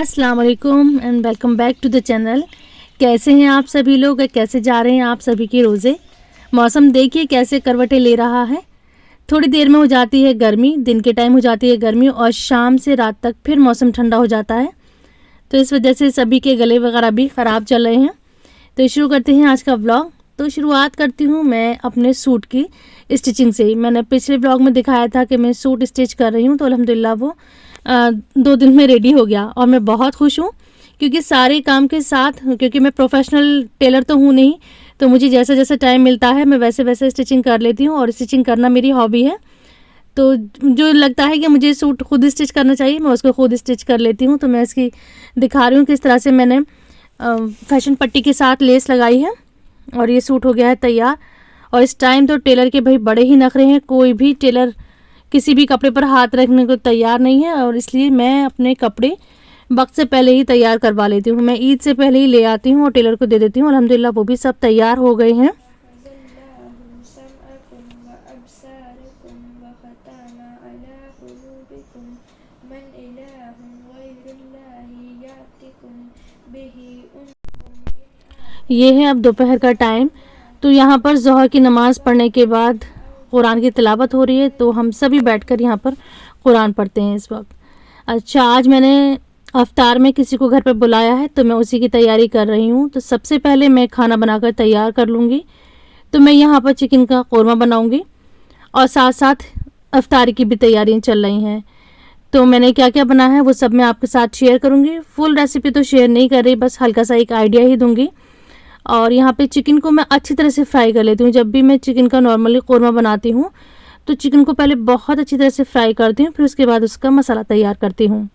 अस्सलाम वालेकुम and welcome back to the channel. कैसे हैं आप सभी लोग? कैसे जा रहे हैं आप सभी के रोज़े? मौसम देखिए कैसे करवटें ले रहा है। थोड़ी देर में हो जाती है गर्मी, दिन के टाइम हो जाती है गर्मी और शाम से रात तक फिर मौसम ठंडा हो जाता है। तो इस वजह से सभी के गले वगैरह भी ख़राब चल रहे हैं। तो शुरू करते हैं आज का व्लॉग। तो शुरुआत करती हूँ मैं अपने सूट की स्टिचिंग से। मैंने पिछले व्लॉग में दिखाया था कि मैं सूट स्टिच कर रही हूँ, तो अल्हम्दुलिल्लाह वो 2 दिन में रेडी हो गया और मैं बहुत खुश हूँ। क्योंकि सारे काम के साथ, क्योंकि मैं प्रोफेशनल टेलर तो हूँ नहीं, तो मुझे जैसा जैसा टाइम मिलता है मैं वैसे वैसे स्टिचिंग कर लेती हूँ और स्टिचिंग करना मेरी हॉबी है। तो जो लगता है कि मुझे सूट खुद स्टिच करना चाहिए, मैं उसको खुद स्टिच कर लेती हूँ। तो मैं इसकी दिखा रही हूँ किस तरह से मैंने फैशन पट्टी के साथ लेस लगाई है और ये सूट हो गया है तैयार। और इस टाइम तो टेलर के भाई बड़े ही नखरे हैं, कोई भी टेलर किसी भी कपड़े पर हाथ रखने को तैयार नहीं है और इसलिए मैं अपने कपड़े वक्त से पहले ही तैयार करवा लेती हूँ। मैं ईद से पहले ही ले आती हूँ और टेलर को दे देती हूँ। अल्हम्दुलिल्लाह वो भी सब तैयार हो गए हैं। ये है अब दोपहर का टाइम। तो यहाँ पर ज़ोहर की नमाज़ पढ़ने के बाद कुरान की तिलावत हो रही है, तो हम सभी बैठकर यहाँ पर कुरान पढ़ते हैं इस वक्त। अच्छा, आज मैंने अफ्तार में किसी को घर पर बुलाया है, तो मैं उसी की तैयारी कर रही हूँ। तो सबसे पहले मैं खाना बनाकर तैयार कर लूँगी। तो मैं यहाँ पर चिकन का कौरमा बनाऊँगी और साथ साथ अफ्तारी की भी तैयारियाँ चल रही हैं। तो मैंने क्या क्या बनाया है वो सब मैं आपके साथ शेयर करूँगी। फुल रेसिपी तो शेयर नहीं कर रही, बस हल्का सा एक आइडिया ही दूँगी। और यहाँ पे चिकन को मैं अच्छी तरह से फ्राई कर लेती हूँ। जब भी मैं चिकन का नॉर्मली कौरमा बनाती हूँ तो चिकन को पहले बहुत अच्छी तरह से फ्राई करती हूँ, फिर उसके बाद उसका मसाला तैयार करती हूँ।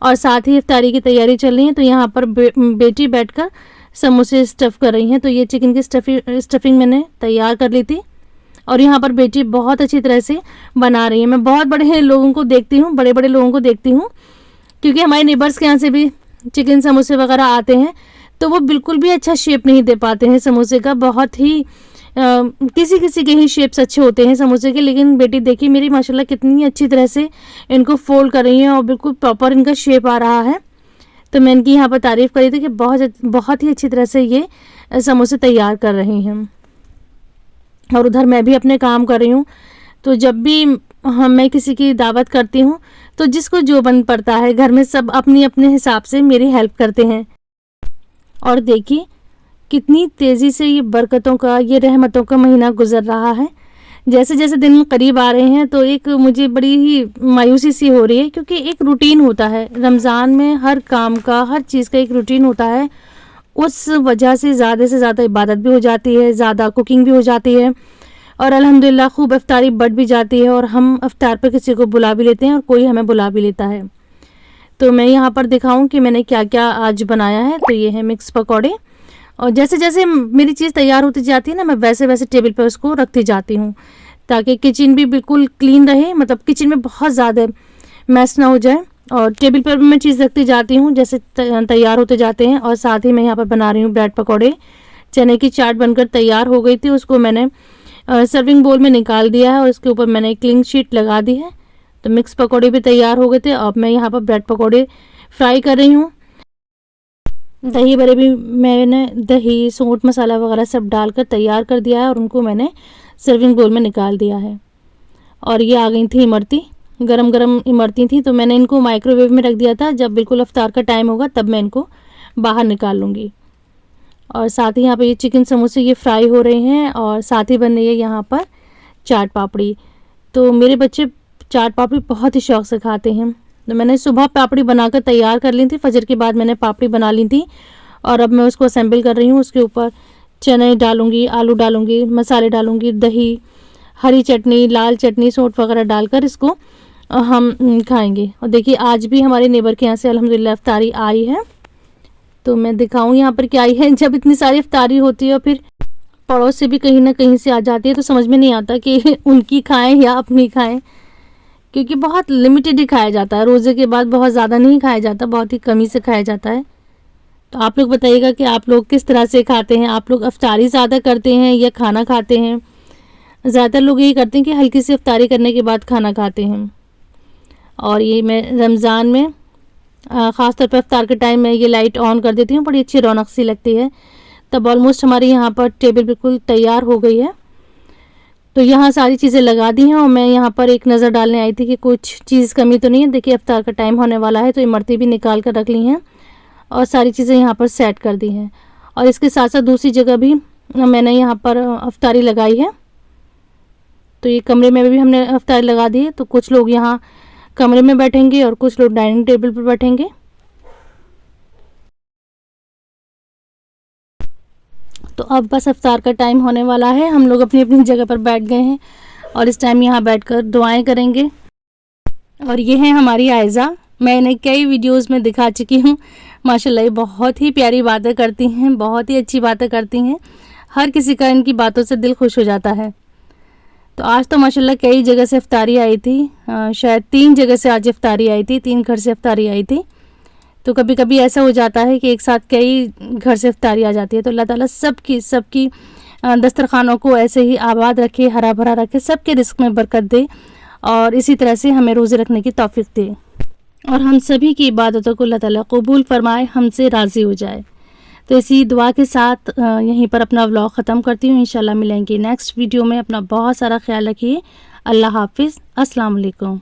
और साथ ही इफ्तारी की तैयारी चल रही है। तो यहाँ पर बेटी बैठकर समोसे स्टफ़ कर रही हैं। तो ये चिकन की स्टफिंग मैंने तैयार कर ली थी और यहाँ पर बेटी बहुत अच्छी तरह से बना रही है। मैं बहुत बड़े लोगों को देखती हूँ, बड़े बड़े लोगों को देखती हूँ, क्योंकि हमारे नेबर्स के यहाँ से भी चिकन समोसे वगैरह आते हैं, तो वो बिल्कुल भी अच्छा शेप नहीं दे पाते हैं समोसे का। बहुत ही किसी किसी के ही शेप्स अच्छे होते हैं समोसे के, लेकिन बेटी देखिए मेरी माशाल्लाह कितनी अच्छी तरह से इनको फोल्ड कर रही है और बिल्कुल प्रॉपर इनका शेप आ रहा है। तो मैं इनकी यहाँ पर तारीफ़ करी थी कि बहुत ही अच्छी तरह से ये समोसे तैयार कर रही हैं। और उधर मैं भी अपने काम कर रही हूँ। तो जब भी मैं किसी की दावत करती हूँ तो जिसको जो बन पड़ता है, घर में सब अपनी अपने हिसाब से मेरी हेल्प करते हैं। और देखिए कितनी तेज़ी से ये बरकतों का, ये रहमतों का महीना गुजर रहा है। जैसे जैसे दिन करीब आ रहे हैं तो एक मुझे बड़ी ही मायूसी सी हो रही है, क्योंकि एक रूटीन होता है रमज़ान में, हर काम का, हर चीज़ का एक रूटीन होता है। उस वजह से ज़्यादा इबादत भी हो जाती है, ज़्यादा कुकिंग भी हो जाती है और अल्हम्दुलिल्लाह खूब इफ्तारी बढ़ भी जाती है और हम इफ्तार पर किसी को बुला भी लेते हैं और कोई हमें बुला भी लेता है। तो मैं यहाँ पर दिखाऊं कि मैंने क्या क्या आज बनाया है। तो ये है मिक्स पकौड़े और जैसे जैसे मेरी चीज़ तैयार होती जाती है ना, मैं वैसे वैसे टेबल पर उसको रखती जाती हूँ ताकि किचन भी बिल्कुल क्लीन रहे, मतलब किचन में बहुत ज़्यादा मैस ना हो जाए। और टेबल पर भी मैं चीज़ रखती जाती हूँ जैसे तैयार होते जाते हैं। और साथ ही मैं यहाँ पर बना रही हूँ ब्रेड पकौड़े। चने की चाट बनकर तैयार हो गई थी, उसको मैंने सर्विंग बोल में निकाल दिया है और उसके ऊपर मैंने क्लीन शीट लगा दी है। तो मिक्स पकौड़े भी तैयार हो गए थे। अब मैं यहाँ पर ब्रेड पकौड़े फ्राई कर रही हूँ। दही बड़े भी मैंने दही, सौंठ मसाला वगैरह सब डालकर तैयार कर दिया है और उनको मैंने सर्विंग बोल में निकाल दिया है। और ये आ गई थी इमरती, गरम गरम इमरती थी, तो मैंने इनको माइक्रोवेव में रख दिया था। जब बिल्कुल अफ्तार का टाइम होगा तब मैं इनको बाहर निकाल लूँगी। और साथ ही यहाँ पर ये चिकन समोसे ये फ्राई हो रहे हैं और साथ ही बन रही है यहाँ पर चाट पापड़ी। तो मेरे बच्चे चाट पापड़ी बहुत ही शौक़ से खाते हैं। तो मैंने सुबह पापड़ी बनाकर तैयार कर ली थी, फजर के बाद मैंने पापड़ी बना ली थी और अब मैं उसको असेंबल कर रही हूँ। उसके ऊपर चने डालूँगी, आलू डालूँगी, मसाले डालूँगी, दही, हरी चटनी, लाल चटनी, सौंठ वगैरह डालकर इसको हम खाएंगे। और देखिए आज भी हमारे नेबर के यहाँ से अल्हम्दुलिल्लाह इफ्तारी आई है। तो मैं दिखाऊँ यहाँ पर क्या आई है। जब इतनी सारी इफ्तारी होती है और फिर पड़ोस से भी कहीं ना कहीं से आ जाती है तो समझ में नहीं आता कि उनकी खाएँ या अपनी खाएँ, क्योंकि बहुत लिमिटेड ही खाया जाता है। रोज़े के बाद बहुत ज़्यादा नहीं खाया जाता, बहुत ही कमी से खाया जाता है। तो आप लोग बताइएगा कि आप लोग किस तरह से खाते हैं? आप लोग इफ्तारी ज़्यादा करते हैं या खाना खाते हैं? ज़्यादातर लोग यही करते हैं कि हल्की सी इफ्तारी करने के बाद खाना खाते हैं। और ये मैं रमज़ान में ख़ास तौर पर इफ्तार के टाइम में ये लाइट ऑन कर देती हूँ, बड़ी अच्छी रौनक सी लगती है। तब ऑलमोस्ट हमारी यहाँ पर टेबल बिल्कुल तैयार हो गई है। तो यहाँ सारी चीज़ें लगा दी हैं और मैं यहाँ पर एक नज़र डालने आई थी कि कुछ चीज़ कमी तो नहीं है। देखिए इफ्तार का टाइम होने वाला है, तो इमरती भी निकाल कर रख ली हैं और सारी चीज़ें यहाँ पर सेट कर दी हैं। और इसके साथ साथ दूसरी जगह भी मैंने यहाँ पर अफ्तारी लगाई है। तो ये कमरे में भी हमने अफ्तारी लगा दी है। तो कुछ लोग यहाँ कमरे में बैठेंगे और कुछ लोग डाइनिंग टेबल पर बैठेंगे। तो अब बस इफ्तार का टाइम होने वाला है, हम लोग अपनी अपनी जगह पर बैठ गए हैं और इस टाइम यहाँ बैठकर दुआएं करेंगे। और ये है हमारी आयज़ा, मैं इन्हें कई वीडियोस में दिखा चुकी हूँ। माशाल्लाह ये बहुत ही प्यारी बातें करती हैं, बहुत ही अच्छी बातें करती हैं। हर किसी का इनकी बातों से दिल खुश हो जाता है। तो आज तो माशाल्लाह कई जगह से इफ्तारी आई थी, शायद 3 जगह से आज इफ्तारी आई थी, 3 घर से इफ्तारी आई थी। तो कभी कभी ऐसा हो जाता है कि एक साथ कई घर से इफ्तारी आ जाती है। तो अल्लाह ताला सबकी दस्तरखानों को ऐसे ही आबाद रखे, हरा भरा रखे, सबके रिस्क में बरकत दे और इसी तरह से हमें रोज़े रखने की तौफीक दे और हम सभी की इबादतों को अल्लाह ताला कबूल फरमाए, हमसे राज़ी हो जाए। तो इसी दुआ के साथ यहीं पर अपना व्लॉग ख़त्म करती हूँ। इंशाल्लाह मिलेंगे नेक्स्ट वीडियो में। अपना बहुत सारा ख्याल रखिए। अल्लाह हाफिज़। अस्सलाम वालेकुम।